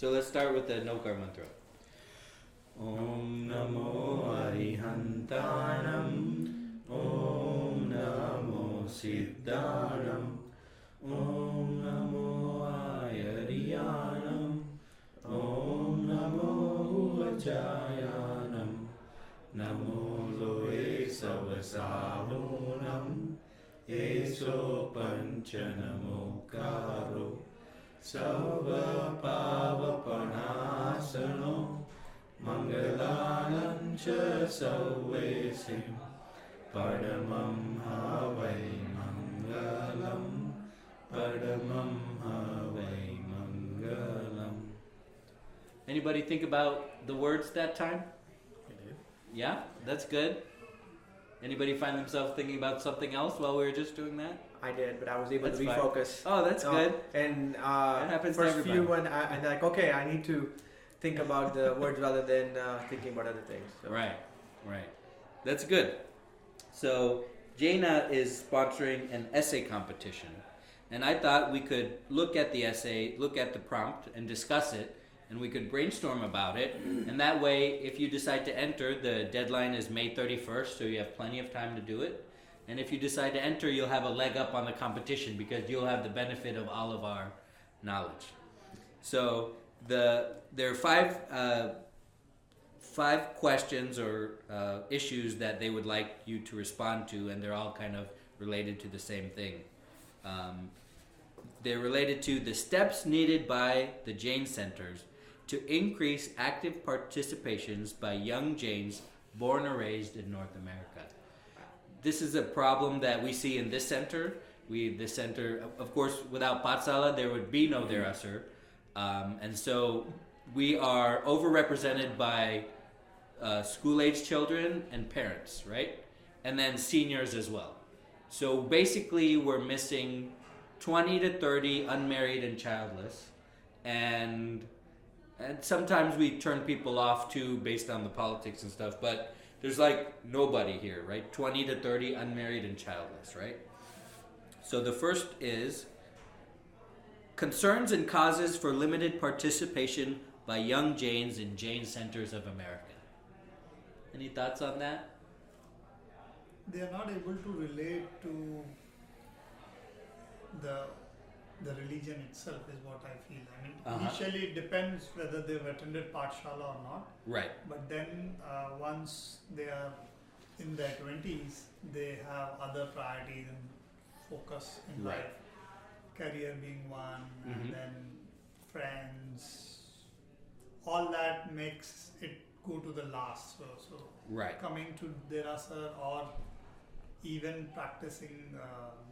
So let's start with the Nokar mantra. Om Namo Arihantanam. Om Namo Siddhanam. Om Namo Ayariyanam. Om Namo Vajayanam. Namo Loe Savasavunam. Eso Panchanamokaro. Sava Pavapanasano. Mangalanam cha Savesim. Padamam Havai Mangalam. Padamam Havai Mangalam. Anybody think about the words that time? I did. Yeah, that's good. Anybody find themselves thinking about something else while we were just doing that? I did, but I was able That's to fine. refocus. Oh, that's good. And That happens to first everybody. few one, I'm like, okay, I need to think about the words rather than thinking about other things. So. Right. That's good. So, Jaina is sponsoring an essay competition. And I thought we could look at the essay, look at the prompt, and discuss it. And we could brainstorm about it. And that way, if you decide to enter, the deadline is May 31st, so you have plenty of time to do it. And if you decide to enter, you'll have a leg up on the competition because you'll have the benefit of all of our knowledge. So there are five questions or issues that they would like you to respond to, and they're all kind of related to the same thing. They're related to the steps needed by the Jain centers to increase active participations by young Jains born or raised in North America. This is a problem that we see in this center. This center, of course, without Patsala, there would be no Derasur. And so we are overrepresented by school-age children and parents, right? And then seniors as well. So basically, we're missing 20 to 30 unmarried and childless. And sometimes we turn people off too based on the politics and stuff, but there's like nobody here, right? 20 to 30 unmarried and childless, right? So the first is concerns and causes for limited participation by young Jains in Jain centers of America. Any thoughts on that? They are not able to relate to the religion itself is what I feel. I mean, initially it depends whether they've attended Pathshala or not. Right. But then once they are in their 20s, they have other priorities and focus in Right. life. Career being one, and then friends. All that makes it go to the last. So Right. coming to Derasar or even practicing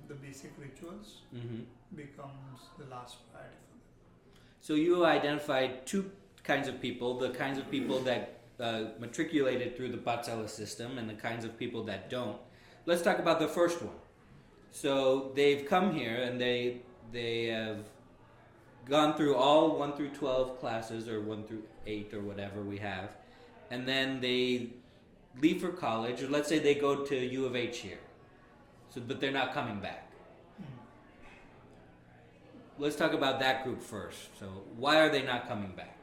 the basic rituals becomes the last priority for them. So you identified two kinds of people, the kinds of people that matriculated through the Patsala system and the kinds of people that don't. Let's talk about the first one. So they've come here and they have gone through all 1 through 12 classes or 1 through 8 or whatever we have, and then they leave for college, or let's say they go to U of H here, but they're not coming back. Let's talk about that group first. So why are they not coming back?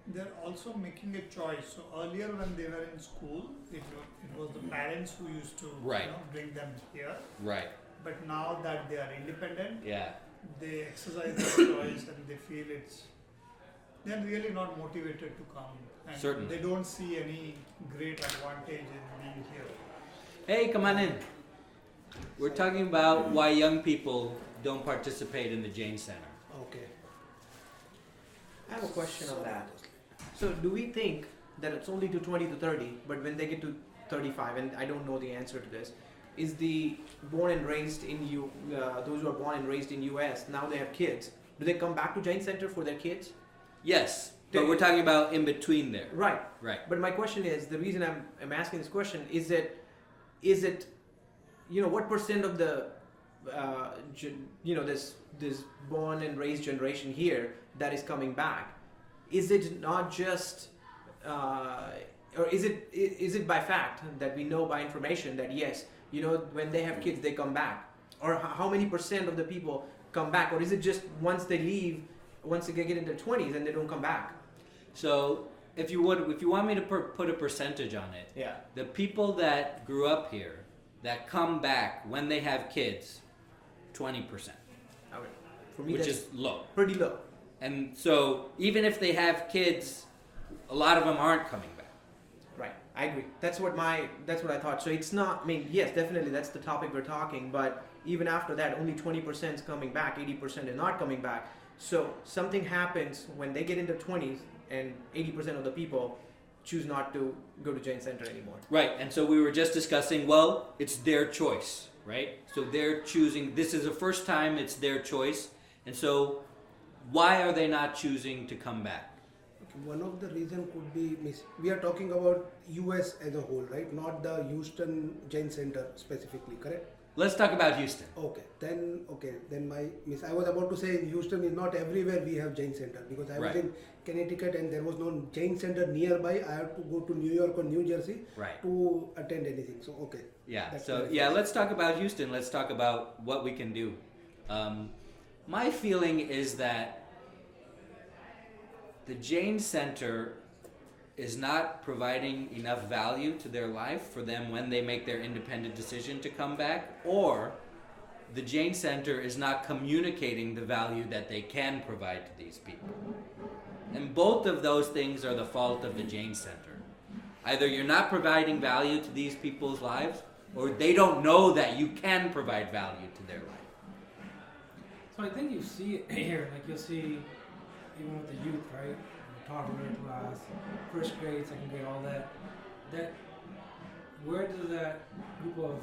They're also making a choice. So earlier when they were in school, it was the parents who used to bring them here. Right. But now that they are independent, Yeah. they exercise their choice and they feel they're really not motivated to come. And Certainly. they don't see any great advantage in being here. Hey, come on in. We're talking about why young people don't participate in the Jain Center. Okay. I have a question on that. So do we think that it's only to 20 to 30, but when they get to 35, and I don't know the answer to this, is the born and raised in those who are born and raised in US, now they have kids, do they come back to Jain Center for their kids? Yes, but we're talking about in between there. Right. Right. But my question is, the reason I'm asking this question is it what percent of the this born and raised generation here that is coming back, is it not just or is it by fact that we know by information that yes, when they have kids they come back, or how many percent of the people come back, or is it just once they leave, once they get into their 20s and they don't come back? So if you want me to put a percentage on it, Yeah. the people that grew up here that come back when they have kids, 20%, Okay. For me, which that's is low. pretty low. And so even if they have kids, a lot of them aren't coming back. Right, I agree. That's what I thought. So it's not. I mean, yes, definitely that's the topic we're talking. But even after that, only 20% is coming back. 80% is not coming back. So something happens when they get into 20s, and 80% of the people choose not to go to Jain Center anymore. Right, and so we were just discussing, well, it's their choice, right? So they're choosing, this is the first time it's their choice, and so why are they not choosing to come back? Okay, one of the reason could be, we are talking about US as a whole, right? Not the Houston Jain Center specifically, correct? Let's talk about Houston. Okay, then my miss. I was about to say in Houston is not everywhere we have Jain Center, because I was Right. in Connecticut and there was no Jain Center nearby. I have to go to New York or New Jersey Right. to attend anything. So okay. Yeah, That's so very yeah, fast. let's talk about Houston. Let's talk about what we can do. My feeling is that the Jain Center is not providing enough value to their life for them when they make their independent decision to come back, or the Jain Center is not communicating the value that they can provide to these people. And both of those things are the fault of the Jain Center. Either you're not providing value to these people's lives, or they don't know that you can provide value to their life. So I think you see it here, like you'll see even with the youth, right? Toddler class, first grade, second grade, all that. That where does that group of,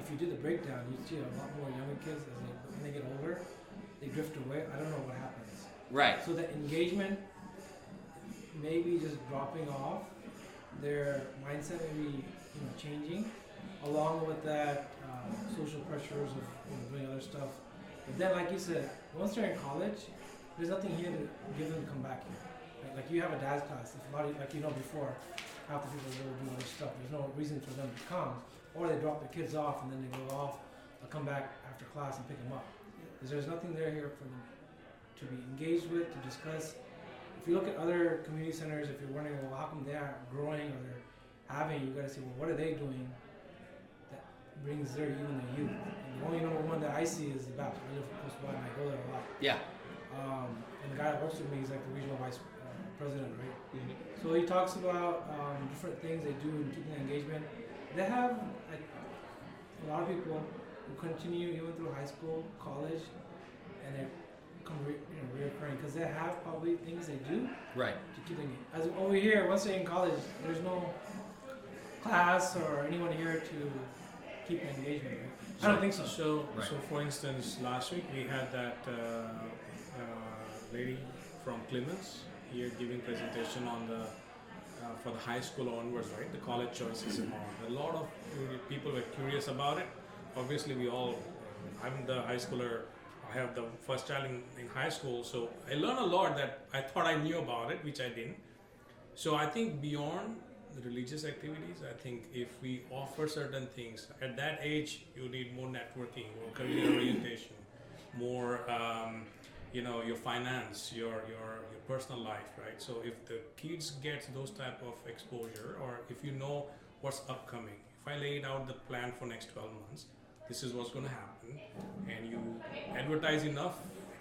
if you do the breakdown, you see a lot more younger kids as when they get older, they drift away. I don't know what happens. Right. So the engagement may be just dropping off. Their mindset may be changing, along with that social pressures of doing other stuff. But then, like you said, once they're in college, there's nothing here to give them to come back here. Like you have a dance class, if a lot of, like before, half the people will do other stuff. There's no reason for them to come, or they drop their kids off and then they go off. They'll come back after class and pick them up. Because there's nothing there here for them to be engaged with, to discuss. If you look at other community centers, if you're wondering, well, how come they aren't growing or they're having, you got to say, well, what are they doing that brings their even the youth? And the only number one that I see is the Baptist. I live close by and I go there a lot. Yeah. And the guy that works with me is like the regional vice president, right? Mm-hmm. So he talks about different things they do in keeping engagement. They have like a lot of people who continue even through high school, college, and they come reoccurring because they have probably things they do Right. to keep them. As over here, once they're in college, there's no class or anyone here to keep an engagement. Right? I don't think so. So, Right. so for instance, last week we had that lady from Clemens here giving presentation on the for the high school onwards, right? The college choices and all. A lot of people were curious about it. Obviously, I'm the high schooler. I have the first child in high school, so I learned a lot that I thought I knew about it, which I didn't. So I think beyond the religious activities, I think if we offer certain things at that age, you need more networking, more career orientation, more your finance, your personal life, right? So if the kids get those type of exposure, or if you know what's upcoming, if I laid out the plan for next 12 months, this is what's going to happen, and you advertise enough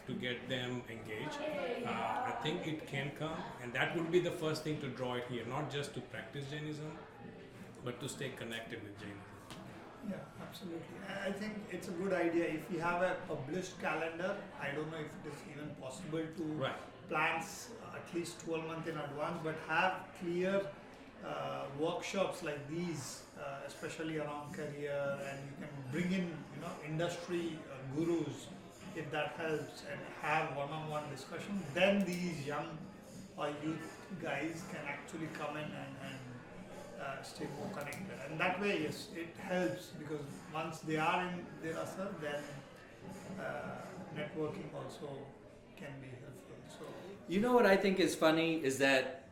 to get them engaged, I think it can come, and that would be the first thing to draw it here, not just to practice Jainism, but to stay connected with Jainism. Yeah, absolutely. I think it's a good idea. If we have a published calendar, I don't know if it is even possible to Right. plan at least 12 months in advance, but have clear workshops like these, especially around career, and you can bring in industry gurus if that helps, and have one-on-one discussion. Then these young or youth guys can actually come in and stay more connected, and that way, yes, it helps, because once they are in their asar, then networking also can be helpful. So You know what I think is funny is that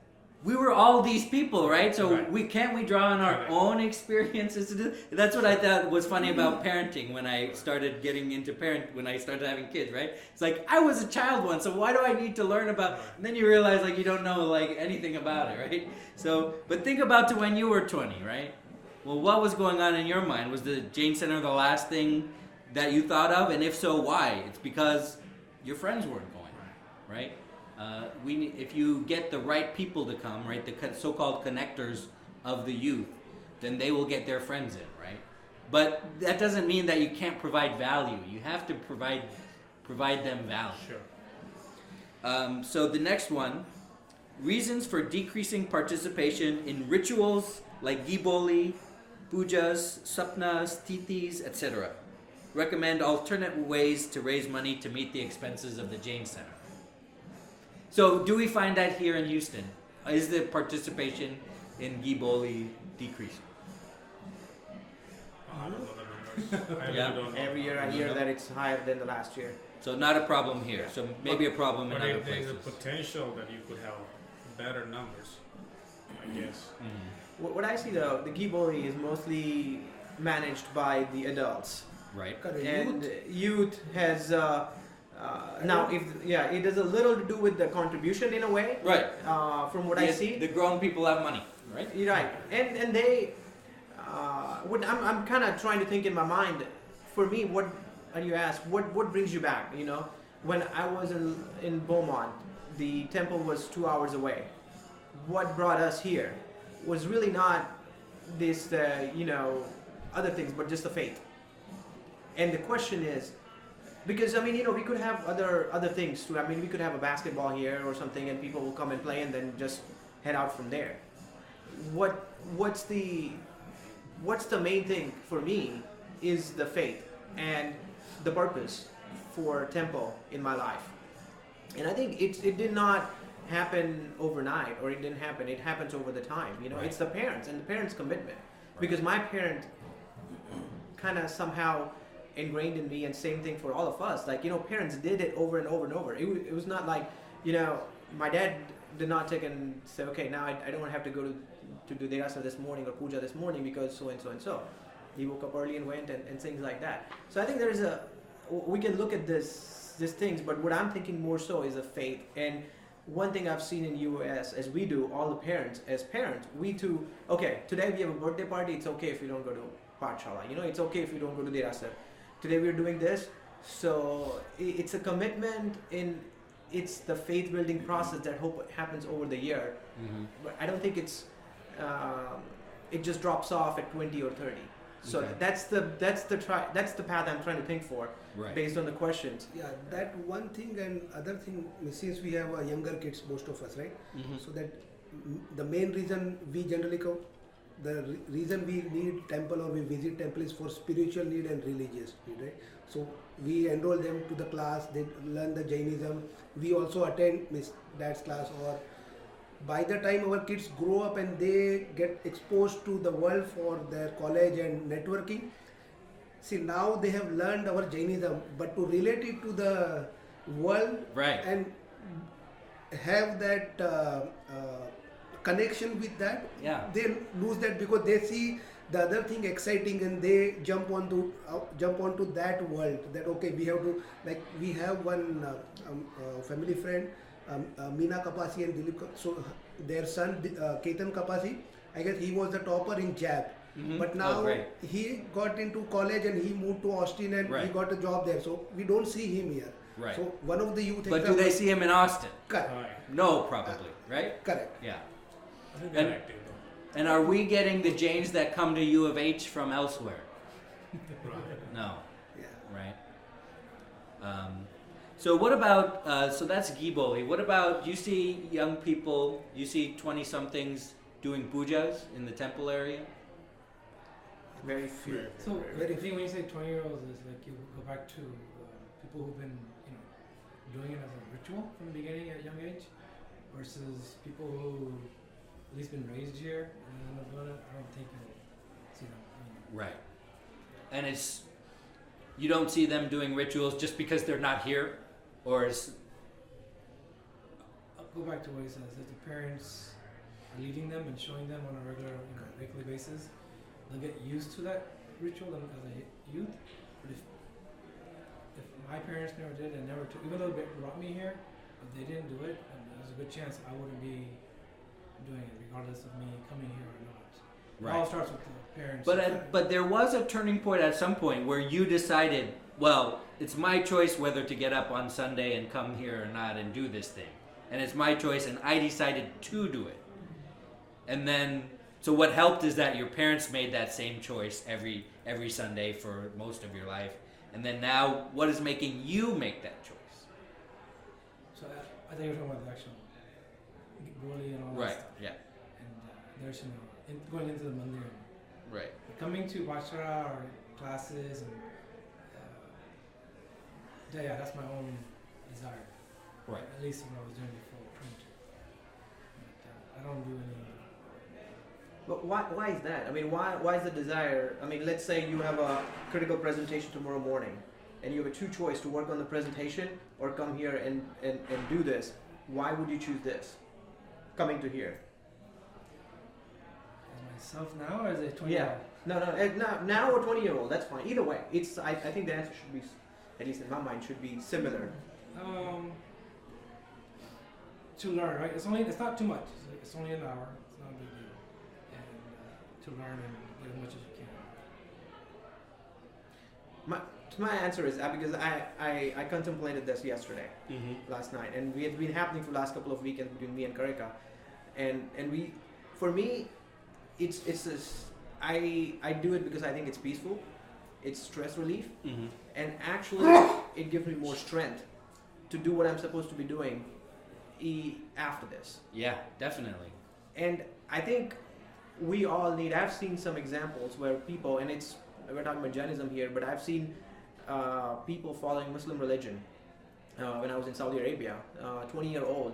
we were all these people, right? So Right. we draw on our Correct. own experiences to do. That's what I thought was funny about parenting when I started getting into when I started having kids, right? It's like I was a child once, so why do I need to learn about? And then you realize like you don't know like anything about it, right? So, but think about to when you were 20, right? Well, what was going on in your mind? Was the Jain Center the last thing that you thought of, and if so, why? It's because your friends weren't going, right? If you get the right people to come, right, the so-called connectors of the youth, then they will get their friends in, right? But that doesn't mean that you can't provide value. You have to provide them value. Sure. So the next one, reasons for decreasing participation in rituals like giboli, pujas, sapnas, titis, etc. Recommend alternate ways to raise money to meet the expenses of the Jain Center. So, do we find that here in Houston? Is the participation in giboli decreasing? I don't know the numbers. I really Yeah. don't know. Every year I hear that it's higher than the last year. So, not a problem here. So, maybe a problem in But other if there's a places. potential that you could have better numbers, I guess. What I see though, the Giboli is mostly managed by the adults. Right. Correct. And Youth, youth has now it has a little to do with the contribution in a way. Right. From what I see, The grown people have money, right? you're right, and they. I'm kind of trying to think in my mind. For me, what you ask? What brings you back? You know, when I was in Beaumont, the temple was 2 hours away. What brought us here was really not this other things, but just the faith. And the question is, because I mean, we could have other things too. I mean, we could have a basketball here or something, and people will come and play, and then just head out from there. What's the main thing for me is the faith and the purpose for temple in my life. And I think it did not happen overnight, or it didn't happen. It happens over the time. Right. It's the parents and the parents' commitment. Because my parent kind of somehow ingrained in me, and same thing for all of us. Like, parents did it over and over and over. It was not like, my dad did not take and say, okay, now I don't have to go to do Derasa this morning or Puja this morning because so and so and so. He woke up early and went and things like that. So I think we can look at these things, but what I'm thinking more so is a faith. And one thing I've seen in US, as we do, all the parents, as parents, we too, okay, today we have a birthday party, it's okay if you don't go to Pathshala, it's okay if you don't go to Derasa. Today we're doing this, so it's a commitment it's the faith building process that happens over the year. Mm-hmm. But I don't think it just drops off at 20 or 30. So Okay. that's the path I'm trying to think for, Right. based on the questions. yeah, that one thing and other thing. Since we have younger kids, most of us, right? Mm-hmm. So that the main reason we generally come, reason we need temple or we visit temple is for spiritual need and religious need, right? So we enroll them to the class, they learn the Jainism. We also attend Miss Dad's class, or by the time our kids grow up and they get exposed to the world for their college and networking, see, now they have learned our Jainism, but to relate it to the world Right. and have that connection with that, Yeah. they lose that because they see the other thing exciting and they jump onto that world. That okay, we have to, like, we have one family friend, Meena Kapasi and Dilip. So their son Ketan Kapasi, I guess he was the topper in JAB. Mhm. But Oh, now great. he got into college and he moved to Austin and Right. he got a job there. So we don't see him here. Right. So one of the youth. But do they see him in Austin? Correct. Right. No, probably. Right? Correct. Yeah. I think they're And- active though. And are we getting the Jains that come to U of H from elsewhere? Right. No. Yeah. Right. So what about? So that's Giboli. What about? You see young people. You see 20-somethings doing pujas in the temple area. Very few. Very, So Very I think when you say 20-year-olds, is like you go back to people who've been doing it as a ritual from the beginning at a young age, versus people who at least been raised here and end up doing it. I don't think you'll see them. Right. And it's you don't see them doing rituals just because they're not here, or is I'll go back to what he says. That the parents leading them and showing them on a regular basis, they'll get used to that ritual as a youth. But if my parents never did and never took, even though they brought me here, if they didn't do it, there's a good chance I wouldn't be doing it, regardless of me coming here or not. It all starts with the parents. But there was a turning point at some point where you decided, well, it's my choice whether to get up on Sunday and come here or not and do this thing, and it's my choice, and I decided to do it. And then, so what helped is that your parents made that same choice every Sunday for most of your life, and then now, what is making you make that choice? So I think you're talking about the actual Goli and all that Right. stuff. Yeah. And there's going into the mandir. Right. Coming to Bachara or classes and yeah, that's my own desire. Right. At least what I was doing before trying to. But I don't do any. But why is that? I mean, why is the desire? I mean, let's say you have a critical presentation tomorrow morning, and you have a two choice to work on the presentation or come here and do this. Why would you choose this? Coming to here. As myself now or as a 20-year-old? No. Now or 20-year-old. That's fine. Either way, it's. I think the answer should be, at least in my mind, should be similar. To learn, right? It's not too much. It's only an hour. It's not a big deal. And to learn and get as much as you can. My answer is because I contemplated this yesterday, last night, and it's been happening for the last couple of weekends between me and Karika, and we, for me, it's this. I do it because I think it's peaceful, it's stress relief, and actually it gives me more strength to do what I'm supposed to be doing after this. Yeah, definitely. And I think we all need. I've seen some examples where people, and we're talking about Jainism here, but I've seen people following Muslim religion. When I was in Saudi Arabia, 20-year-old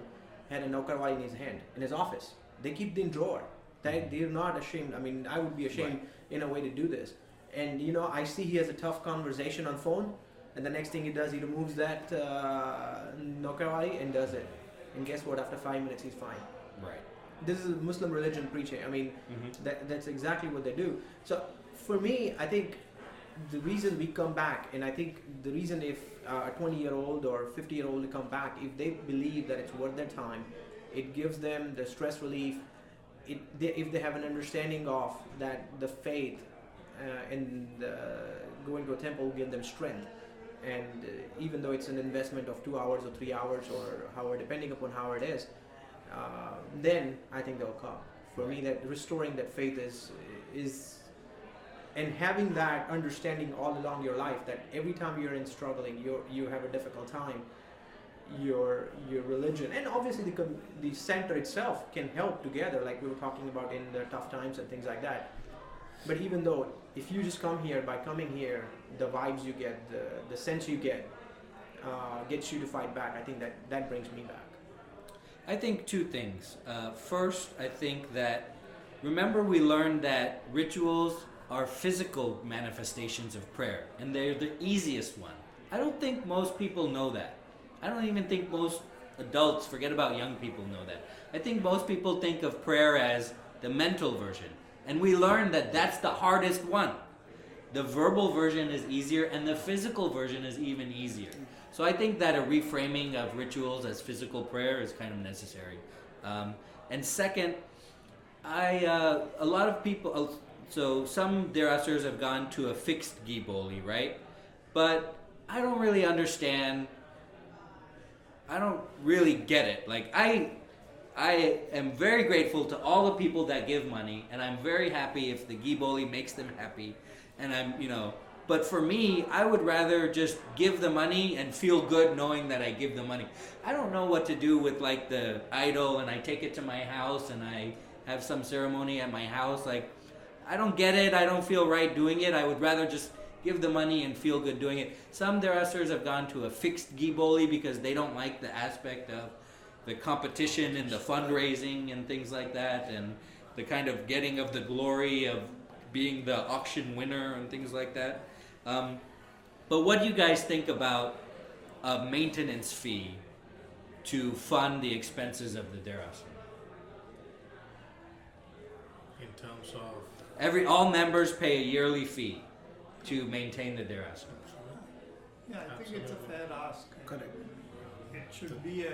had a naukarwali in his hand in his office. They keep it in drawer. They're not ashamed. I mean, I would be ashamed in a way to do this. And I see he has a tough conversation on phone, and the next thing he does, he removes that naukarwali and does it. And guess what? After 5 minutes, he's fine. Right. This is Muslim religion preaching. I mean, that's exactly what they do. So for me, I think the reason we come back, and I think the reason if a 20-year-old or 50-year-old to come back, if they believe that it's worth their time, it gives them the stress relief. If they have an understanding of that the faith and going to a temple will give them strength. And even though it's an investment of 2 hours or 3 hours or however, depending upon how it is, then I think they'll come. For me, that restoring that faith is and having that understanding all along your life that every time you're in struggling, you have a difficult time, your religion and obviously the center itself can help together, like we were talking about in the tough times and things like that. But even though if you just come here, by coming here, the vibes you get, the sense you get, gets you to fight back, I think that brings me back. I think two things. First, I think that, remember we learned that rituals are physical manifestations of prayer, and they're the easiest one. I don't think most people know that. I don't even think most adults, forget about young people, know that. I think most people think of prayer as the mental version, and we learned that that's the hardest one. The verbal version is easier, and the physical version is even easier. So I think that a reframing of rituals as physical prayer is kind of necessary. And second, a lot of people, so some derasers have gone to a fixed ghee boli, right? But I don't really understand. I don't really get it. Like I am very grateful to all the people that give money, and I'm very happy if the ghee boli makes them happy. And but for me, I would rather just give the money and feel good knowing that I give the money. I don't know what to do with like the idol, and I take it to my house and I have some ceremony at my house. Like, I don't get it. I don't feel right doing it. I would rather just give the money and feel good doing it. Some derasers have gone to a fixed ghee boli because they don't like the aspect of the competition and the fundraising and things like that, and the kind of getting of the glory of being the auction winner and things like that. But what do you guys think about a maintenance fee to fund the expenses of the deraser? in terms of All members pay a yearly fee to maintain the Deraska. Yeah, I think it's a fair ask. Correct. It should be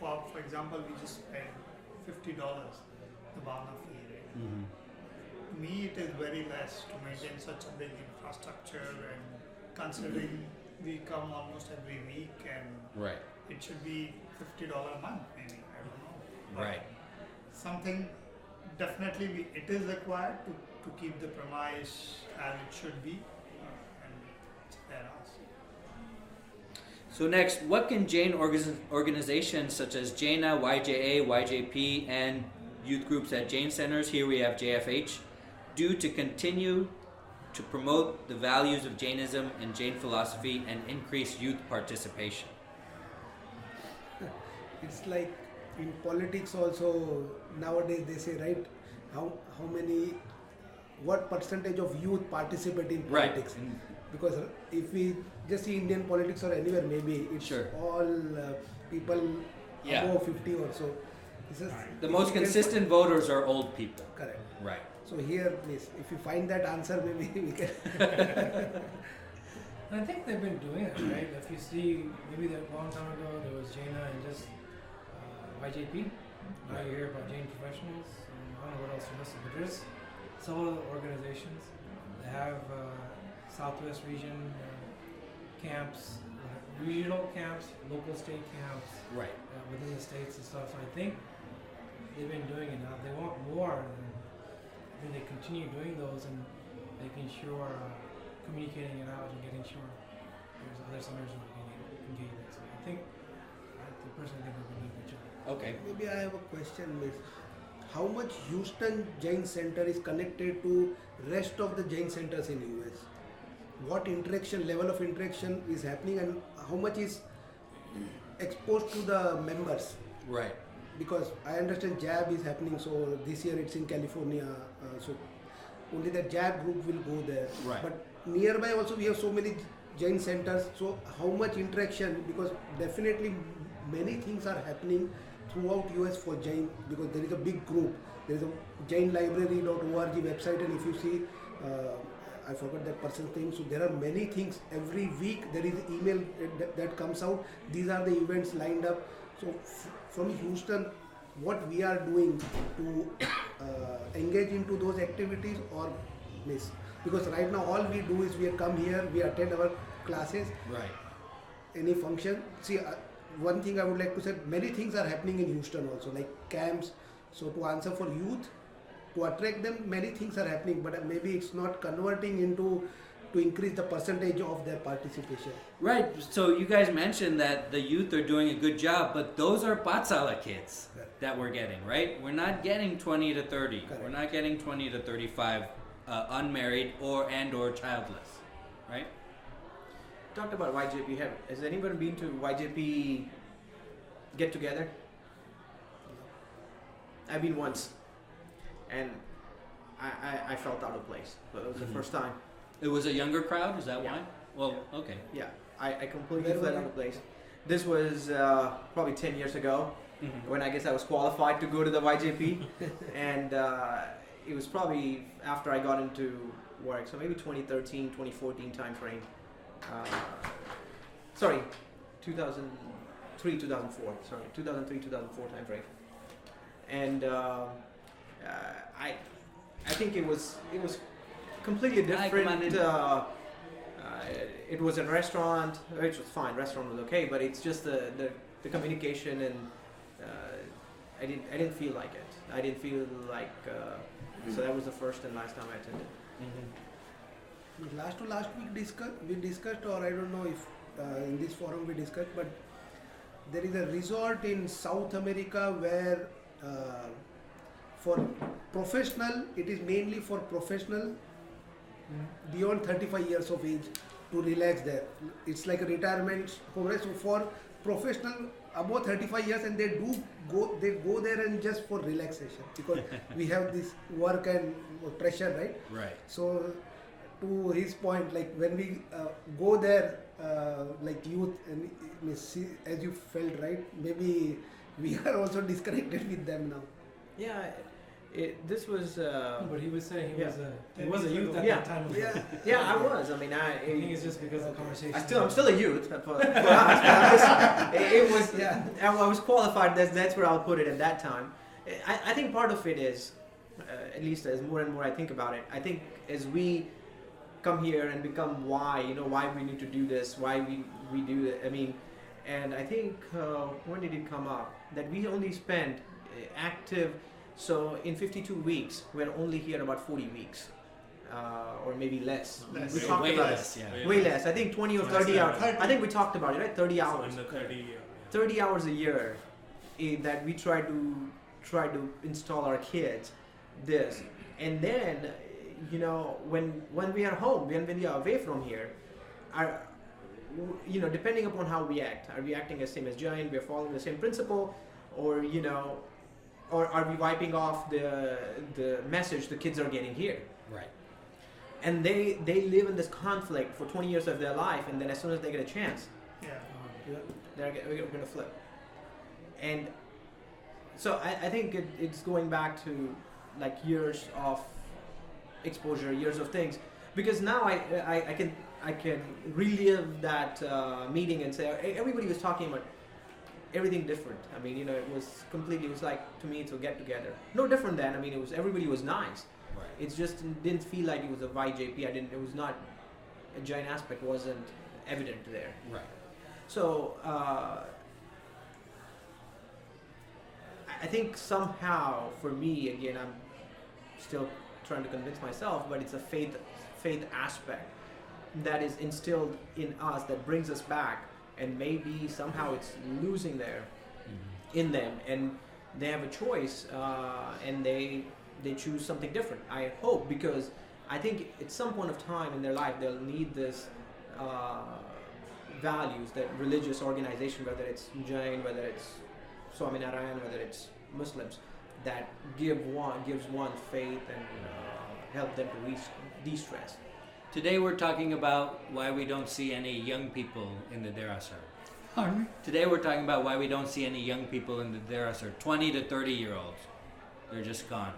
for example, we just spent $50 the Bhavna fee, right? Mm-hmm. To me, it is very less to maintain such a big infrastructure, and considering we come almost every week, and Right. it should be $50 a month, maybe. I don't know. But Right. something definitely it is required to keep the premise as it should be, and it's a fair ask. So next, what can Jain organizations such as Jaina, YJA, YJP, and youth groups at Jain centers, here we have JFH, do to continue to promote the values of Jainism and Jain philosophy and increase youth participation? It's like in politics also nowadays they say, right, how many, what percentage of youth participate in Right. politics? Because if we just see Indian politics or anywhere, maybe it's Sure. all people Yeah. above 50 or so. This is, The most consistent voters are old people. Correct. Right. So here, please, if you find that answer, maybe we can. I think they've been doing it, right? If you see, maybe a long time ago there was Jaina and just YJP. Now you hear about Jain professionals. I don't know what else you listed, but there's several organizations that have Southwest region camps, regional camps, local state camps Right. within the states and stuff. So I think they've been doing it now. They want more, and then they continue doing those and making sure communicating it out and getting sure there's other centers who are getting engagement. So I personally think they're doing a good job. Okay. Maybe I have a question, Miss. How much Houston Jain Center is connected to rest of the Jain centers in US? What level of interaction is happening, and how much is exposed to the members? Right. Because I understand JAB is happening, so this year it's in California, so only the JAB group will go there. Right. But nearby also we have so many Jain centers, so how much interaction, because definitely many things are happening throughout US for Jain, because there is a big group. There is a jainlibrary.org website, and if you see, I forgot that person's name, so there are many things. Every week there is email that comes out. These are the events lined up. So from Houston, what we are doing to engage into those activities or miss? Because right now all we do is we come here, we attend our classes, Right. any function. See, one thing I would like to say, many things are happening in Houston also, like camps. So to answer for youth, to attract them, many things are happening, but maybe it's not converting into to increase the percentage of their participation. Right. So you guys mentioned that the youth are doing a good job, but those are Patsala kids Correct. that we're getting, right? We're not getting 20 to 30. Correct. We're not getting 20 to 35 unmarried or childless, right? Talked about YJP. Has anyone been to YJP get together? I've been once, and I felt out of place. But it was the first time. It was a younger crowd, is that Yeah. why? Well, okay. Yeah, I completely Where felt were out you? of place. This was probably 10 years ago, Mhm. when I guess I was qualified to go to the YJP, and it was probably after I got into work, so maybe 2013, 2014 time frame. Sorry, 2003, 2004. Sorry, 2003, 2004 time frame. And I think it was completely Hi, come on different. in. It was a restaurant, which was fine. Restaurant was okay, but it's just the communication, and I didn't feel like it. I didn't feel like so that was the first and last time I attended. Last week we discussed, or I don't know if in this forum we discussed, but there is a resort in South America where for professional, it is mainly for professional beyond 35 years of age to relax there. It's like a retirement home, right? So for professional above 35 years, and they go there and just for relaxation, because we have this work and pressure, right? Right. So to his point, like when we go there, like youth, and as you felt, right, maybe we are also disconnected with them now. Yeah, This was. But he was saying he Yeah. was a youth at Yeah. that time. Yeah. Yeah, I was. I mean, I think it's just because of the conversation. I'm still a youth for us. But it was. Yeah. I was qualified. That's where I'll put it at that time. I think part of it is, at least as more and more I think about it, I think as we come here and become why we need to do this, why we do it. I mean, and I think when did it come up that we only spent active. So in 52 weeks, we're only here about 40 weeks, or maybe less. Less. We talked Way about less, it. yeah. Way less. I think 20 or 30 hours. I think we talked about it, right? 30 So hours. in the 30, 30 hours a year that we try to install our kids this, and then when we are home, when we are away from here, depending upon how we act, are we acting the same as Jain? We're following the same principle, or or are we wiping off the message the kids are getting here? Right. And they live in this conflict for 20 years of their life, and then as soon as they get a chance, Yeah. we're going to flip. And so I think it's going back to like years of exposure, years of things, because now I can relive that meeting and say everybody was talking about everything different. I mean, it was like, to me, it's a get together. No different than, I mean, everybody was nice. Right. It's just didn't feel like it was a YJP. It was not, a Jain aspect wasn't evident there. Right. So I think somehow, for me, again, I'm still trying to convince myself, but it's a faith aspect that is instilled in us that brings us back, and maybe somehow it's losing there in them, and they have a choice, and they choose something different. I hope, because I think at some point of time in their life they'll need this values, that religious organization, whether it's Jain, whether it's Swaminarayan, whether it's Muslims, that gives one faith and help them to de-stress. Today we're talking about why we don't see any young people in the Derasar. Pardon me? Today we're talking about why we don't see any young people in the Derasar. 20 to 30-year-olds. They're just gone.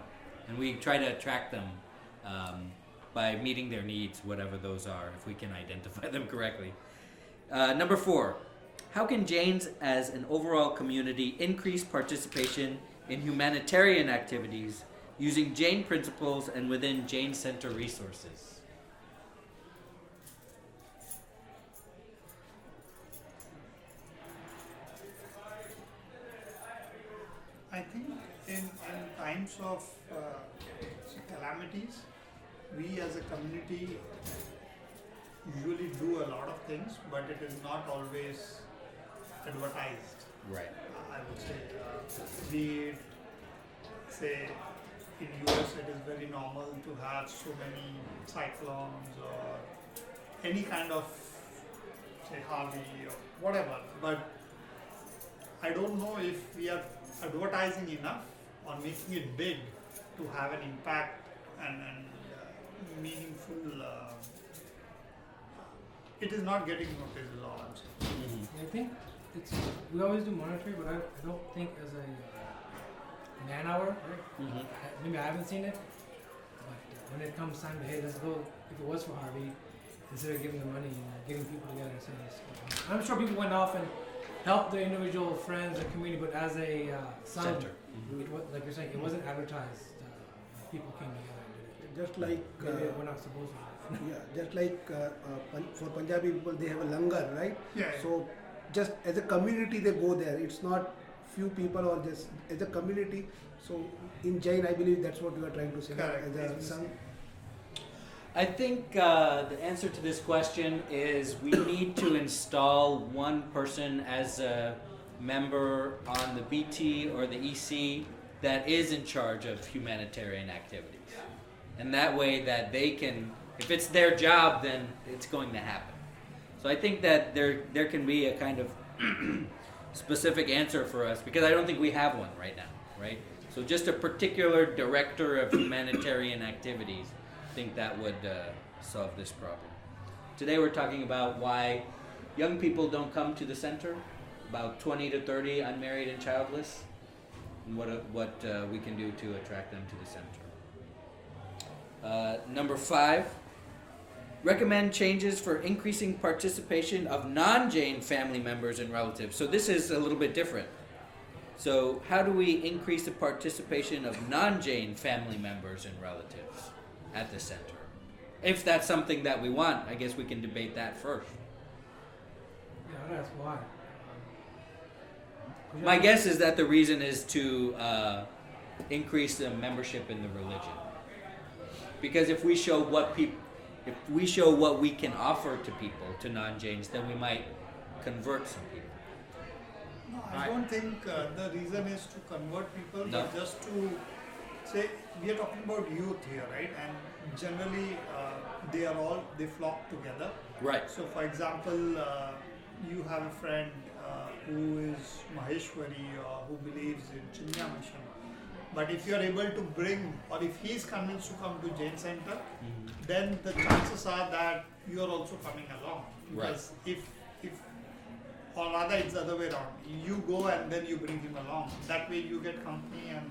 And we try to attract them by meeting their needs, whatever those are, if we can identify them correctly. Number 4. How can Jains as an overall community increase participation in humanitarian activities using Jain principles and within Jain Center resources? I think in times of calamities, we as a community usually do a lot of things, but it is not always advertised. Right. I would say, be it, say, in US it is very normal to have so many cyclones or any kind of, say, Harvey or whatever, but I don't know if we are advertising enough or making it big to have an impact and meaningful. It is not getting noticed is all I'm saying. I think we always do monitoring, but I don't think as a man hour, right? Maybe I haven't seen it, but when it comes time to, hey, let's go, if it was for Harvey, instead of giving the money and getting people together and saying this. I'm sure people went off and helped their individual friends and community, but as a Center. like you're saying, it wasn't advertised. People came together and did it. Just like Maybe we're not supposed to. just like for Punjabi people, they have a langar, right? Yeah. So just as a community they go there. It's not few people or just as a community. So in Jain, I believe that's what you are trying to say. Correct. As a son. I think the answer to this question is we need to install one person as a member on the BT or the EC that is in charge of humanitarian activities. And that way that they can, if it's their job, then it's going to happen. So I think that there can be a kind of specific answer for us, because I don't think we have one right now, right? So just a particular director of humanitarian activities, I think that would solve this problem. Today we're talking about why young people don't come to the center, about 20 to 30 unmarried and childless. and what we can do to attract them to the center. Number 5, recommend changes for increasing participation of non-Jain family members and relatives. So this is a little bit different. So how do we increase the participation of non-Jain family members and relatives at the center? If that's something that we want, I guess we can debate that first. Yeah, that's why. My guess is that the reason is to increase the membership in the religion. Because if we show what we can offer to people, to non-Jains, then we might convert some people. No, I don't think the reason is to convert people, No. but just to say we are talking about youth here, right? And generally they flock together. Right. So, for example, you have a friend who is Maheshwari or who believes in Chinya Mission. But if you are able to bring, or if he is convinced to come to Jain Center, then the chances are that you are also coming along. Because if or rather it's the other way around. You go and then you bring him along. That way you get company and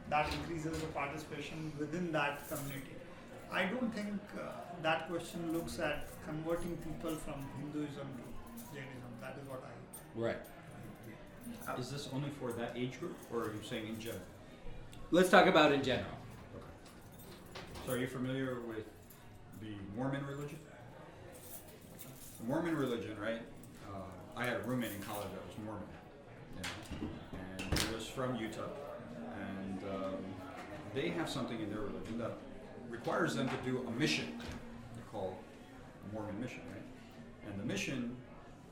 that increases the participation within that community. I don't think that question looks at converting people from Hinduism to Jainism. That is what I... Right. Is this only for that age group, or are you saying in general? Let's talk about in general. So are you familiar with the Mormon religion? The Mormon religion, right? I had a roommate in college that was Mormon, and he was from Utah, and they have something in their religion that requires them to do a mission. They call Mormon mission, right? And the mission,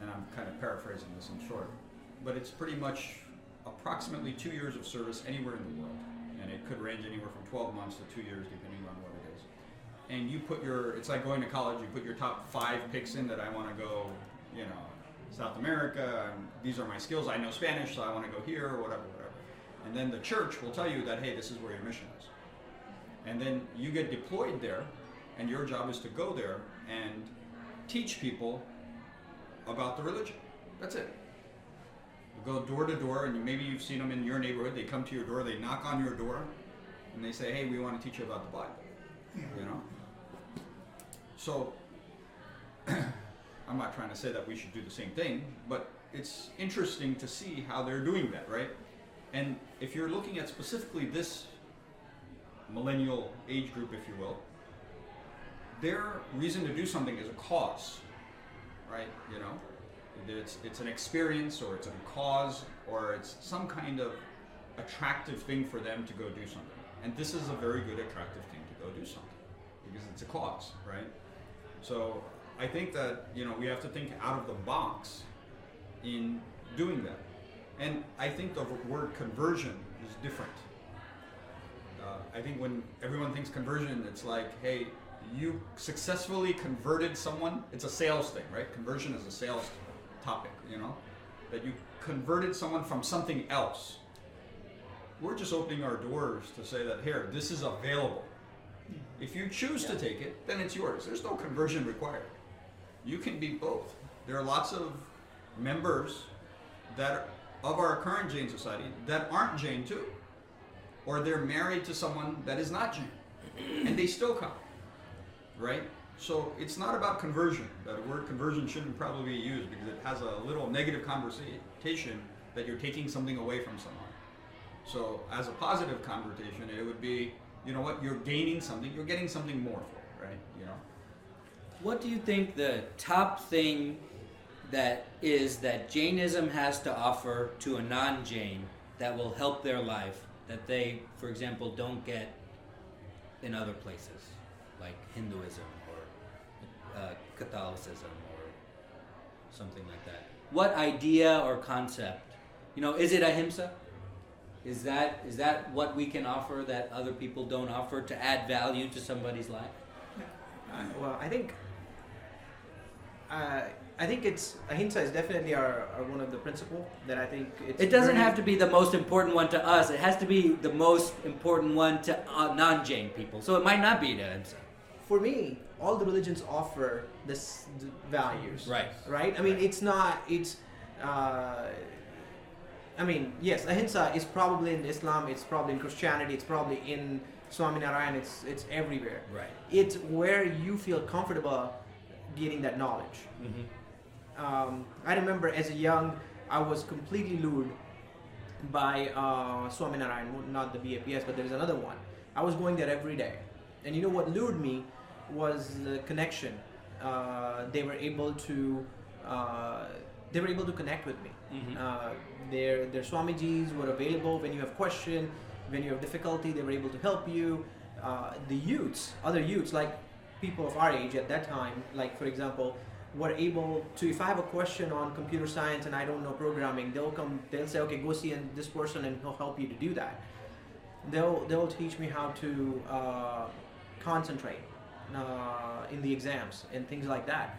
and I'm kind of paraphrasing this in short, but it's pretty much approximately 2 years of service anywhere in the world. And it could range anywhere from 12 months to 2 years, depending on what it is. And you put it's like going to college, you put your top 5 picks in that I want to go, South America, and these are my skills, I know Spanish, so I want to go here, or whatever. And then the church will tell you that, hey, this is where your mission is. And then you get deployed there, and your job is to go there and teach people about the religion. That's it. You go door to door, and maybe you've seen them in your neighborhood. They come to your door, they knock on your door, and they say, hey, we want to teach you about the Bible. So I'm not trying to say that we should do the same thing, but it's interesting to see how they're doing that, right? And if you're looking at specifically this millennial age group, if you will, their reason to do something is a cause, right? It's an experience, or it's a cause, or it's some kind of attractive thing for them to go do something. And this is a very good attractive thing to go do something, because it's a cause, right? So I think that, we have to think out of the box in doing that. And I think the word conversion is different. I think when everyone thinks conversion, it's like, hey, you successfully converted someone. It's a sales thing, right? Conversion is a sales topic, that you converted someone from something else. We're just opening our doors to say that, here, this is available. If you choose to take it, then it's yours. There's no conversion required. You can be both. There are lots of members of our current Jain society that aren't Jain too. Or they're married to someone that is not Jain, and they still come, right? So it's not about conversion. That word conversion shouldn't probably be used, because it has a little negative connotation that you're taking something away from someone. So as a positive connotation, it would be, you're gaining something, you're getting something more for it, right? What do you think the top thing that Jainism has to offer to a non-Jain that will help their life, that they, for example, don't get in other places, like Hinduism or Catholicism or something like that? What idea or concept? Is it ahimsa? Is that what we can offer that other people don't offer to add value to somebody's life? Well, I think it's ahimsa is definitely our one of the principle that I think it doesn't have to be the most important one to us. It has to be the most important one to non-Jain people. So it might not be the ahimsa. For me, all the religions offer this values. Right. Right. I mean, it's not. I mean, yes, ahimsa is probably in Islam, it's probably in Christianity, it's probably in Swaminarayan, it's everywhere. Right. It's where you feel comfortable gaining that knowledge. I remember as a young, I was completely lured by Swaminarayan, not the BAPS, but there's another one. I was going there every day. And you know what lured me was the connection. They were able to connect with me. Their Swamijis were available when you have question, when you have difficulty, they were able to help you. The youths, other youths, like people of our age at that time, like for example, were able to, if I have a question on computer science and I don't know programming, they'll say, okay, go see this person and he'll help you to do that. They'll teach me how to concentrate in the exams and things like that.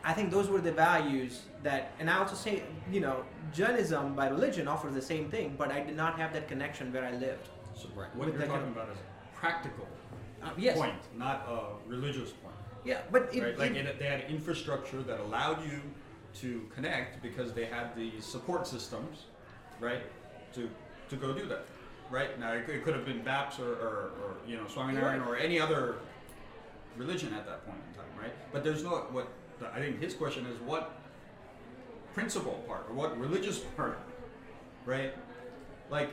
I think those were the values that, and I also say, you know, Jainism by religion offers the same thing, but I did not have that connection where I lived. So what With you're that talking kind about is a practical Yes. point, not a religious point. Yeah, but Right? Like they had infrastructure that allowed you to connect because they had the support systems, right? To go do that, right? Now it could have been BAPS or you know Swaminarayan or any other religion at that point in time, right? But there's no I think his question is what principle part or what religious part, right? Like.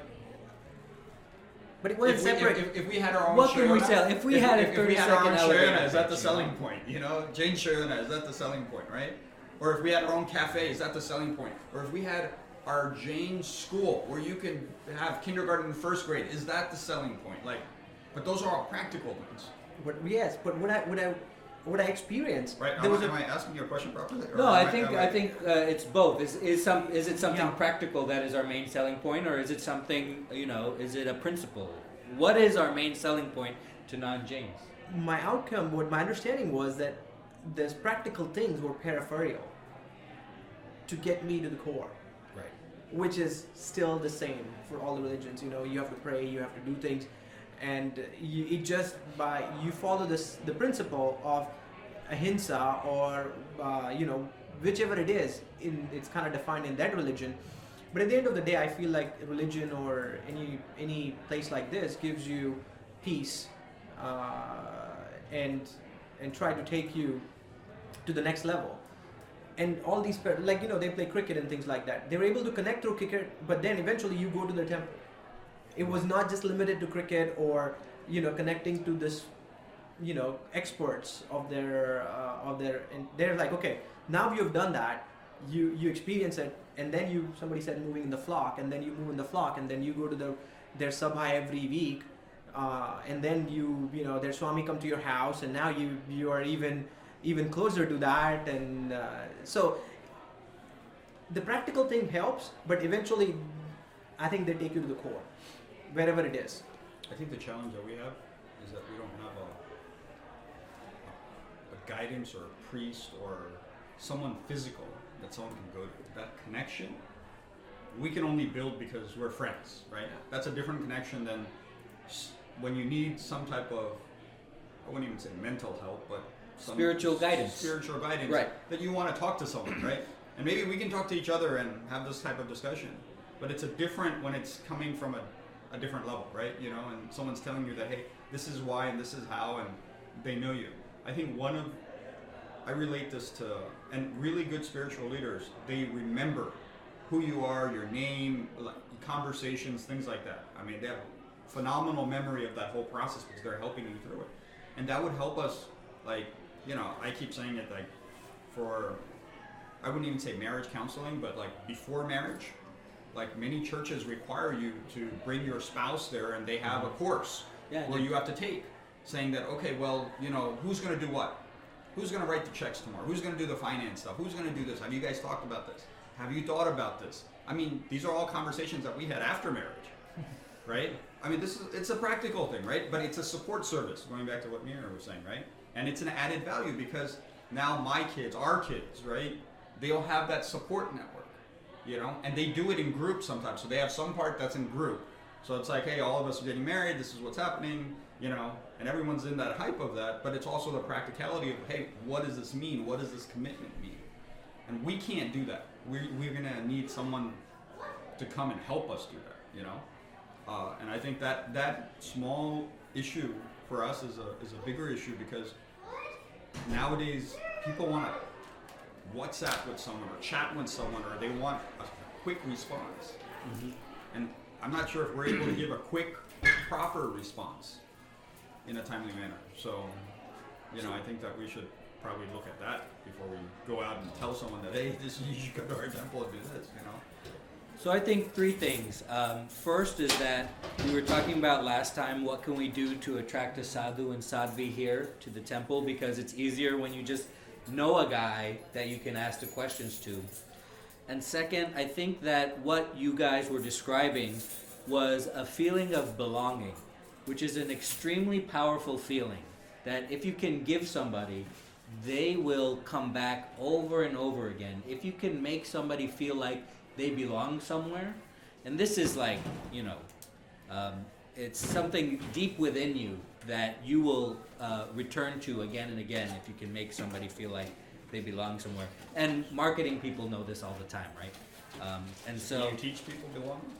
But it wasn't separate. If we had our own What can we Shayana, sell? If we had a if we had our 30-second own elevator Shayana, is that the pitch, selling point? You know, Jain Shayana, is that the selling point, right? Or if we had our own cafe, is that the selling point? Or if we had our Jain school where you can have kindergarten and first grade, is that the selling point? Like, but those are all practical things. But yes, but what I experienced, Right? there was Am I asking your question properly? Or No, am I think it's both. Is it something Yeah. practical that is our main selling point, or is it something, you know, is it a principle? What is our main selling point to non-Jains? my outcome, what my understanding was that these practical things were peripheral to get me to the core. Right. Which is still the same for all the religions. You know, you have to pray, you have to do things, and you follow the principle of ahimsa or you know, whichever it is. It's kind of defined in that religion. But at the end of the day, I feel like religion or any place like this gives you peace and try to take you to the next level. And all these, like, you know, they play cricket and things like that. They were able to connect through cricket, but then eventually you go to the temple. It was not just limited to cricket or, you know, connecting to this, you know, experts of their, and they're like, okay, now you've done that, you experience it, and then somebody said moving in the flock, and then you move in the flock, and then you go to their sabha every week, and then you know, their Swami come to your house, and now you are even closer to that, and so the practical thing helps, but eventually I think they take you to the core, wherever it is. I think the challenge that we have is that we don't have a guidance or a priest or someone physical that someone can go to. That connection, we can only build because we're friends, right? That's a different connection than when you need some type of, I wouldn't even say mental help, but some Spiritual guidance. Spiritual guidance. Right. That you want to talk to someone, right? And maybe we can talk to each other and have this type of discussion. But it's a different when it's coming from a different level, right? You know, and someone's telling you that, hey, this is why and this is how, and they know you. I think I relate this to, and really good spiritual leaders, they remember who you are, your name, like conversations, things like that. I mean, they have phenomenal memory of that whole process because they're helping you through it. And that would help us, like, you know, I keep saying it, like, I wouldn't even say marriage counseling, but like before marriage, like many churches require you to bring your spouse there, and they have a course where you have to take, saying that, okay, well, you know, who's going to do what? Who's going to write the checks tomorrow? Who's going to do the finance stuff? Who's going to do this? Have you guys talked about this? Have you thought about this? I mean, these are all conversations that we had after marriage, right? I mean, it's a practical thing, right? But it's a support service, going back to what Mira was saying, right? And it's an added value because now my kids, our kids, right? They'll have that support network, you know? And they do it in groups sometimes. So they have some part that's in group. So it's like, hey, all of us are getting married. This is what's happening, you know? And everyone's in that hype of that. But it's also the practicality of, hey, what does this mean? What does this commitment mean? And we can't do that. We're gonna need someone to come and help us do that, you know? And I think that small issue for us is a bigger issue, because nowadays people want to WhatsApp with someone or chat with someone, or they want a quick response. Mm-hmm. And I'm not sure if we're able to give a quick, proper response in a timely manner. So, you know, I think that we should probably look at that before we go out and tell someone that, hey, you should go to our temple and do this, you know? So I think three things. First is that we were talking about last time, what can we do to attract a sadhu and sadhvi here to the temple, because it's easier when you just know a guy that you can ask the questions to. And second, I think that what you guys were describing was a feeling of belonging, which is an extremely powerful feeling that if you can give somebody, they will come back over and over again. If you can make somebody feel like they belong somewhere, and this is like, you know, it's something deep within you that you will return to again and again if you can make somebody feel like they belong somewhere. And marketing people know this all the time, right? And so Do you teach people belonging?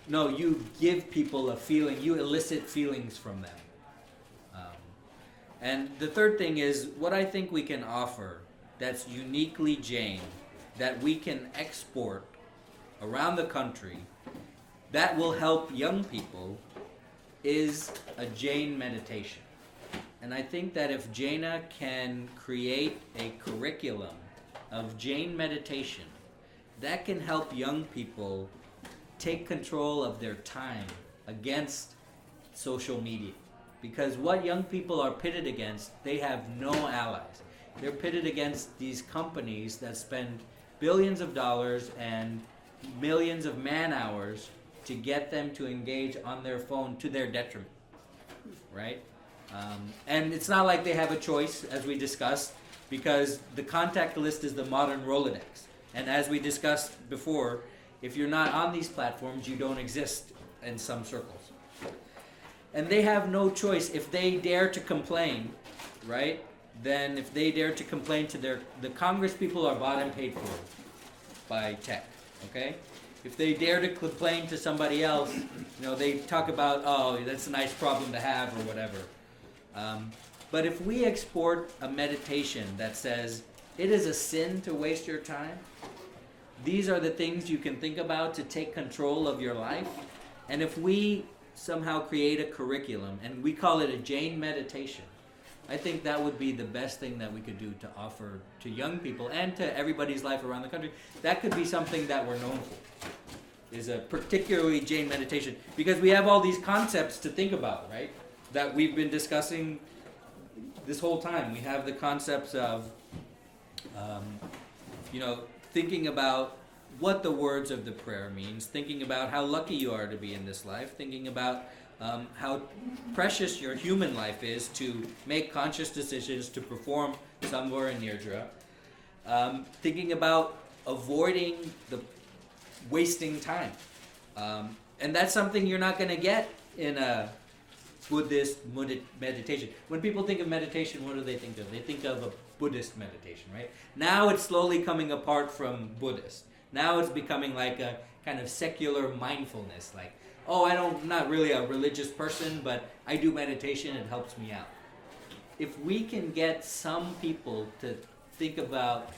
no, you give people a feeling, you elicit feelings from them. And the third thing is, what I think we can offer that's uniquely Jain, that we can export around the country, that will help young people, is a Jain meditation. And I think that if Jaina can create a curriculum of Jain meditation, that can help young people take control of their time against social media. Because what young people are pitted against, they have no allies. They're pitted against these companies that spend billions of dollars and millions of man hours to get them to engage on their phone to their detriment, right? And it's not like they have a choice, as we discussed, because the contact list is the modern Rolodex. And as we discussed before, if you're not on these platforms, you don't exist in some circles. And they have no choice. If they dare to complain, right, then if they dare to complain to the Congress people are bought and paid for by tech, okay? If they dare to complain to somebody else, you know, they talk about, oh, that's a nice problem to have or whatever. But if we export a meditation that says, it is a sin to waste your time, these are the things you can think about to take control of your life. And if we somehow create a curriculum and we call it a Jain meditation, I think that would be the best thing that we could do to offer to young people and to everybody's life around the country. That could be something that we're known for, is a particularly Jain meditation, because we have all these concepts to think about, right, that we've been discussing this whole time. We have the concepts of, thinking about what the words of the prayer means, thinking about how lucky you are to be in this life, thinking about how precious your human life is to make conscious decisions to perform samvara and nirjara, thinking about avoiding the wasting time. And that's something you're not going to get in a Buddhist meditation. When people think of meditation, what do they think of? They think of a Buddhist meditation, right? Now it's slowly coming apart from Buddhist. Now it's becoming like a kind of secular mindfulness, like, oh, I'm not really a religious person, but I do meditation, it helps me out. If we can get some people to think about,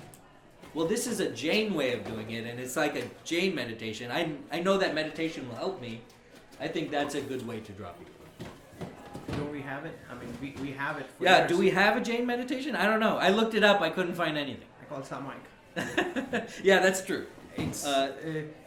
well, this is a Jain way of doing it, and it's like a Jain meditation. I know that meditation will help me. I think that's a good way to draw people. Don't we have it? I mean, we have it. For Yeah, years. do we have a Jain meditation? I don't know. I looked it up. I couldn't find anything. I call it Samaik. Yeah, that's true. It's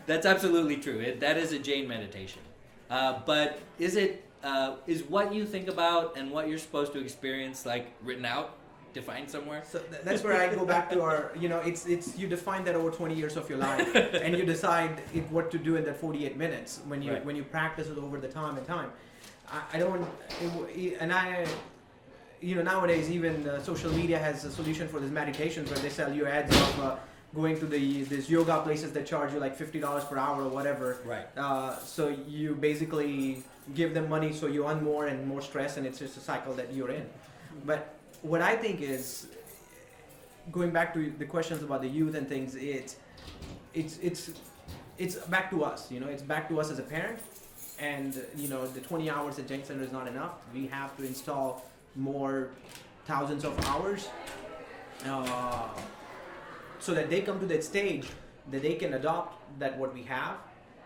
That's absolutely true. That is a Jain meditation. But is what you think about and what you're supposed to experience like written out, defined somewhere? So that's where I go back to our, it's you define that over 20 years of your life, and you decide what to do in that 48 minutes when you Right. when you practice it over the time and time. Nowadays even social media has a solution for these meditations where they sell you ads of going to these yoga places that charge you like $50 per hour or whatever. Right. So you basically give them money so you earn more and more stress, and it's just a cycle that you're in. But what I think is, going back to the questions about the youth and things, it's back to us. It's back to us as a parent, and the 20 hours at Jain Center is not enough. We have to install more thousands of hours, so that they come to that stage that they can adopt that what we have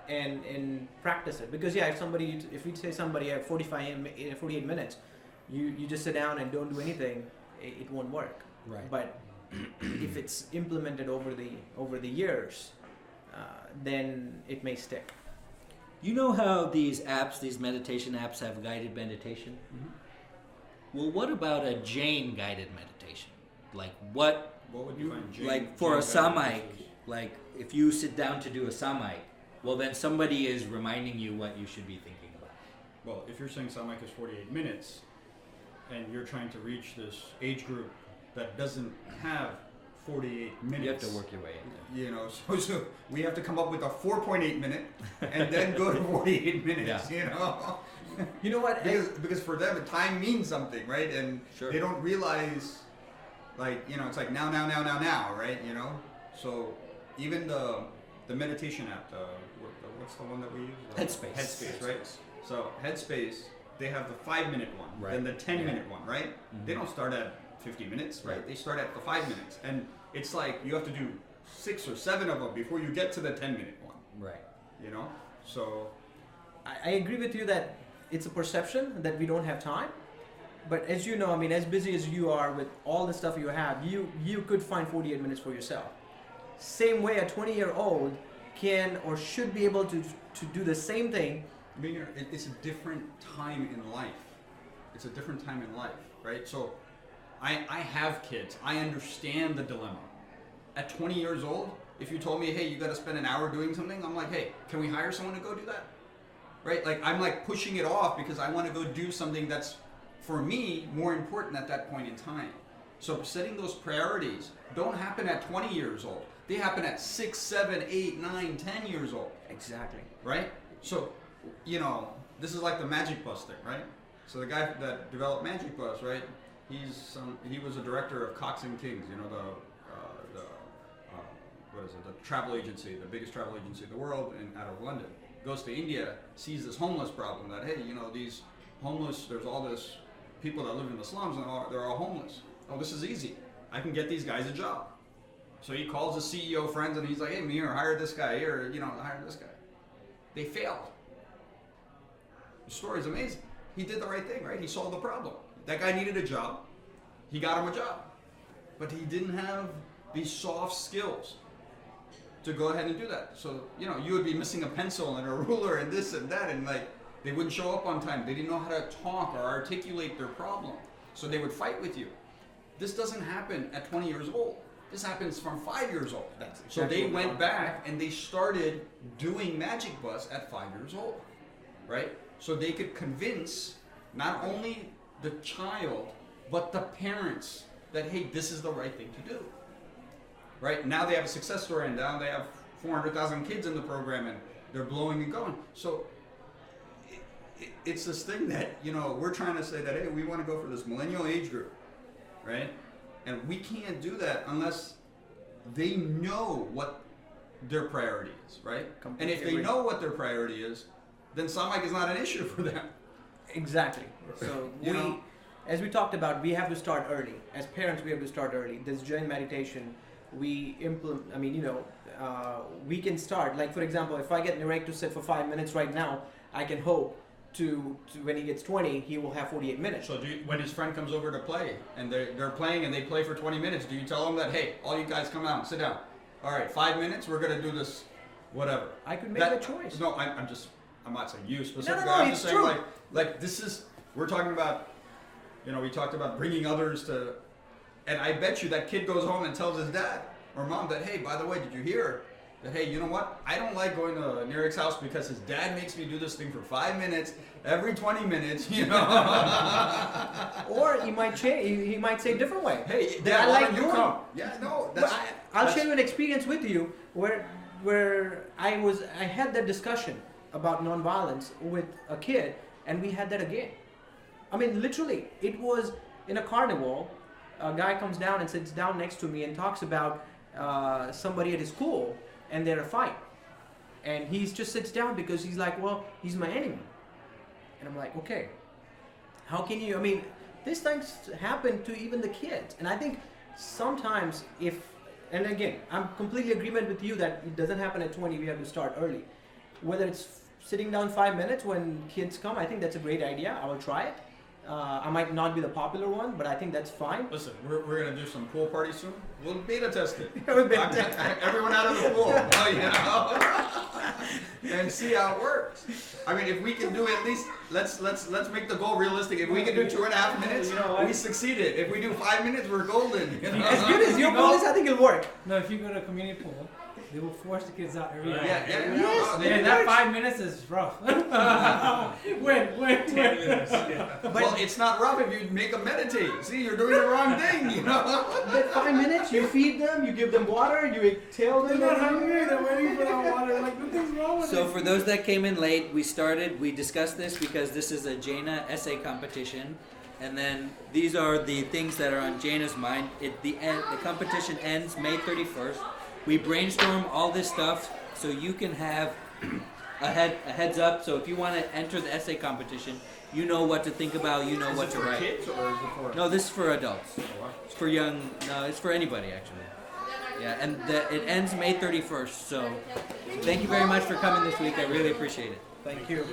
and practice it. Because if we say somebody at 48 minutes, you just sit down and don't do anything, it won't work. Right. But if it's implemented over the years, then it may stick. You know how these meditation apps have guided meditation? Mm-hmm. Well, what about a Jain guided meditation? Like what would you find Jain? Like for a Jain guided samai, meditation? like if you sit down to do a samai, well then somebody is reminding you what you should be thinking about. Well, if you're saying Samike is 48 minutes, and you're trying to reach this age group that doesn't have 48 minutes. You have to work your way in there. So we have to come up with a 4.8 minute and then go to 48 minutes, Yeah. You know what? Because for them, time means something, right? And Sure. they don't realize, it's like now, right? So even the meditation app, what's the one that we use? Headspace. Headspace, right? So Headspace, they have the 5-minute one, Right. then the 10-minute one, right? Mhm. They don't start at 50 minutes, right? Right. They start at the 5 minutes, and it's like you have to do 6 or 7 of them before you get to the 10-minute one. Right. So I agree with you that it's a perception that we don't have time. But as you know, as busy as you are with all the stuff you have, you could find 48 minutes for yourself. Same way a 20-year-old can or should be able to do the same thing. it's a different time in life. It's a different time in life, right? So I have kids. I understand the dilemma. At 20 years old, if you told me, hey, you got to spend an hour doing something, I'm like, hey, can we hire someone to go do that? Right? Like I'm like pushing it off because I want to go do something that's for me more important at that point in time. So setting those priorities don't happen at 20 years old. They happen at 6, 7, 8, 9, 10 years old. Exactly. Right? So, this is like the Magic Bus thing, right? So the guy that developed Magic Bus, right? He was a director of Cox and Kings, the travel agency, the biggest travel agency in the world, out of London. Goes to India, sees this homeless problem that, hey, these homeless, there's all this people that live in the slums and they're all homeless. Oh, this is easy. I can get these guys a job. So he calls his CEO friends and he's like, hey, Mir, hire this guy here, hire this guy. They failed. The story's amazing. He did the right thing, right? He solved the problem. That guy needed a job. He got him a job. But he didn't have these soft skills to go ahead and do that. So, you would be missing a pencil and a ruler and this and that, and they wouldn't show up on time. They didn't know how to talk or articulate their problem. So they would fight with you. This doesn't happen at 20 years old. This happens from 5 years old. So they went back and they started doing Magic Bus at 5 years old, right? So they could convince not only the child, but the parents that, hey, this is the right thing to do, right? Now they have a success story and now they have 400,000 kids in the program and they're blowing and going. So it's this thing that, we're trying to say that, hey, we want to go for this millennial age group, right? And we can't do that unless they know what their priority is, right? And if they know what their priority is, then Samike is not an issue for them. Exactly. So as we talked about, we have to start early. As parents, we have to start early. This Jain meditation, we implement. We can start. Like for example, if I get Nirek to sit for 5 minutes right now, I can hope to when he gets 20, he will have 48 minutes. So when his friend comes over to play and they're playing and they play for 20 minutes, do you tell them that, hey, all you guys come out and sit down? All right, 5 minutes, we're gonna do this, whatever. I could make that choice. No, I'm not saying you specifically. No, I'm it's just saying true. like this is, we're talking about, we talked about bringing others to, and I bet you that kid goes home and tells his dad or mom that, hey, by the way, did you hear that, hey, you know what? I don't like going to Nirek's house because his dad makes me do this thing for 5 minutes every 20 minutes, Or he might change. He might say a different way. Hey, Dad, Dad, why don't you doing- come? Yeah, no, that's. I'll share you an experience with you where I had that discussion about nonviolence with a kid, and we had that again. Literally, it was in a carnival, a guy comes down and sits down next to me and talks about somebody at his school and they're a fight. And he just sits down because he's like, well, he's my enemy. And I'm like, okay, how can you, I mean, these things happen to even the kids. And I think sometimes and again, I'm completely agreement with you that it doesn't happen at 20, we have to start early. Whether it's sitting down 5 minutes when kids come, I think that's a great idea. I will try it. I might not be the popular one, but I think that's fine. Listen, we're gonna do some pool party soon. We'll beta test it. We'll beta test Everyone out of the pool, and see how it works. I mean, if we can do at least, let's make the goal realistic. If we can do 2.5 minutes, we succeeded. If we do 5 minutes, we're golden. You know? As good as your goal is, I think it'll work. No, if you go to a community pool, they will force the kids out every day. Yeah. And that 5 minutes is rough. Win. Well, it's not rough if you make them meditate. See, you're doing the wrong thing, you know. That 5 minutes, you feed them, you give them water, you tell them. They're not hungry. They're waiting for that water. Like, nothing's wrong with So it. for those that came in late, we discussed this because this is a Jaina essay competition, and then these are the things that are on Jaina's mind. The competition ends May 31st. We brainstorm all this stuff so you can have a heads up. So if you want to enter the essay competition, you know what to think about, you know what to write. Kids or is it for? No, this is for adults. It's for young. No, it's for anybody actually. Yeah, and it ends May 31st. So thank you very much for coming this week. I really appreciate it. Thank you.